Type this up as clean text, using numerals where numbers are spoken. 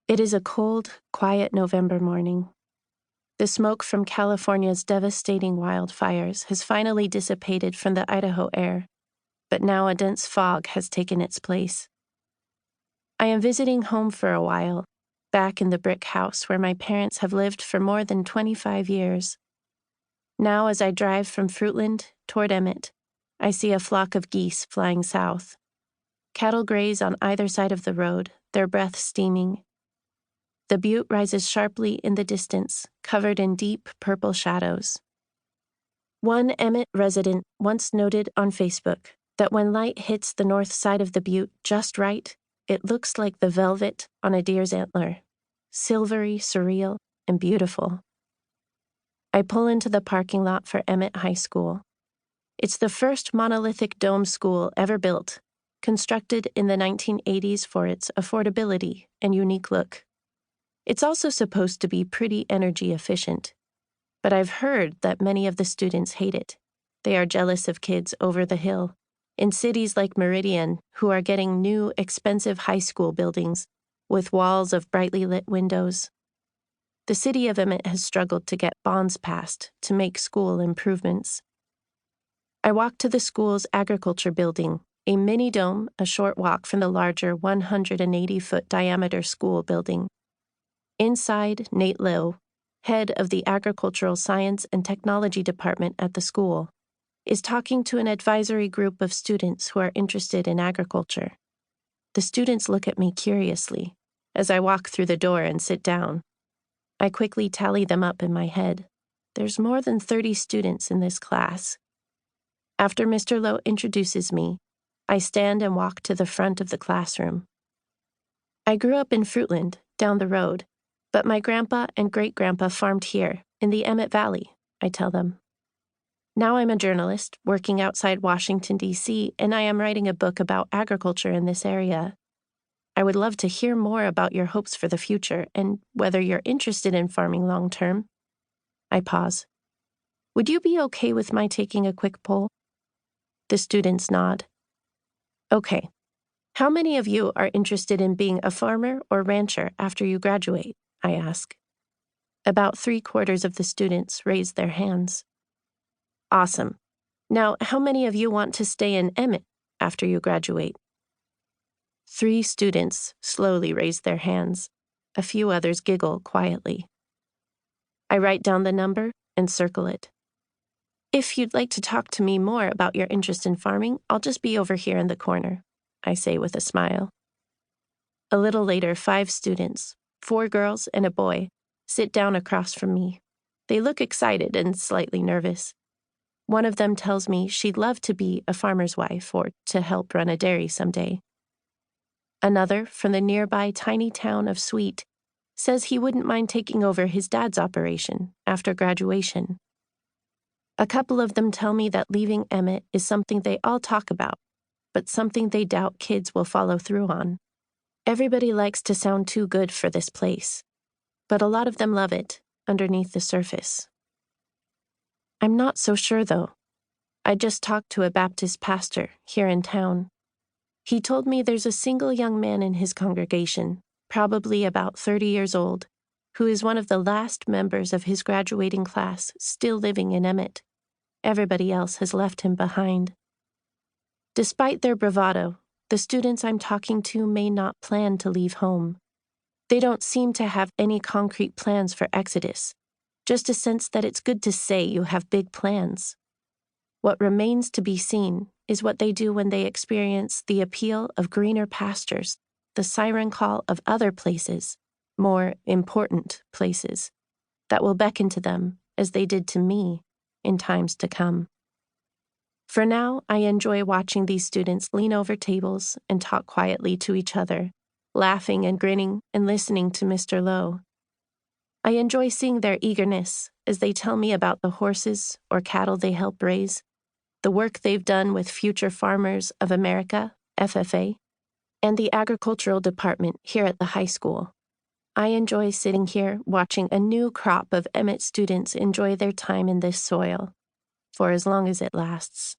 It is a cold, quiet November morning. The smoke from California's devastating wildfires has finally dissipated from the Idaho air, but now a dense fog has taken its place. I am visiting home for a while, back in the brick house where my parents have lived for more than 25 years. Now, as I drive from Fruitland toward Emmett, I see a flock of geese flying south. Cattle graze on either side of the road, their breath steaming. The butte rises sharply in the distance, covered in deep purple shadows. One Emmett resident once noted on Facebook that when light hits the north side of the butte just right, it looks like the velvet on a deer's antler, silvery, surreal, and beautiful. I pull into the parking lot for Emmett High School. It's the first monolithic dome school ever built, constructed in the 1980s for its affordability and unique look. It's also supposed to be pretty energy efficient, but I've heard that many of the students hate it. They are jealous of kids over the hill, in cities like Meridian, who are getting new, expensive high school buildings with walls of brightly lit windows. The city of Emmett has struggled to get bonds passed to make school improvements. I walk to the school's agriculture building, a mini dome a short walk from the larger 180-foot diameter school building. Inside, Nate Lowe, head of the Agricultural Science and Technology Department at the school, is talking to an advisory group of students who are interested in agriculture. The students look at me curiously as I walk through the door and sit down. I quickly tally them up in my head. There's more than 30 students in this class. After Mr. Lowe introduces me, I stand and walk to the front of the classroom. I grew up in Fruitland, down the road, but my grandpa and great-grandpa farmed here, in the Emmett Valley, I tell them. Now I'm a journalist, working outside Washington, D.C., and I am writing a book about agriculture in this area. I would love to hear more about your hopes for the future and whether you're interested in farming long-term. I pause. Would you be okay with my taking a quick poll? The students nod. Okay. How many of you are interested in being a farmer or rancher after you graduate? I ask. About 3/4 of the students raise their hands. Awesome. Now, how many of you want to stay in Emmett after you graduate? 3 students slowly raise their hands. A few others giggle quietly. I write down the number and circle it. If you'd like to talk to me more about your interest in farming, I'll just be over here in the corner, I say with a smile. A little later, 5 students, 4 girls and a boy, sit down across from me. They look excited and slightly nervous. One of them tells me she'd love to be a farmer's wife or to help run a dairy someday. Another, from the nearby tiny town of Sweet, says he wouldn't mind taking over his dad's operation after graduation. A couple of them tell me that leaving Emmett is something they all talk about, but something they doubt kids will follow through on. Everybody likes to sound too good for this place, but a lot of them love it underneath the surface. I'm not so sure, though. I just talked to a Baptist pastor here in town. He told me there's a single young man in his congregation, probably about 30 years old, who is one of the last members of his graduating class still living in Emmett. Everybody else has left him behind. Despite their bravado, the students I'm talking to may not plan to leave home. They don't seem to have any concrete plans for exodus, just a sense that it's good to say you have big plans. What remains to be seen is what they do when they experience the appeal of greener pastures, the siren call of other places, more important places, that will beckon to them as they did to me in times to come. For now, I enjoy watching these students lean over tables and talk quietly to each other, laughing and grinning and listening to Mr. Lowe. I enjoy seeing their eagerness as they tell me about the horses or cattle they help raise, the work they've done with Future Farmers of America, FFA, and the agricultural department here at the high school. I enjoy sitting here watching a new crop of Emmett students enjoy their time in this soil, for as long as it lasts.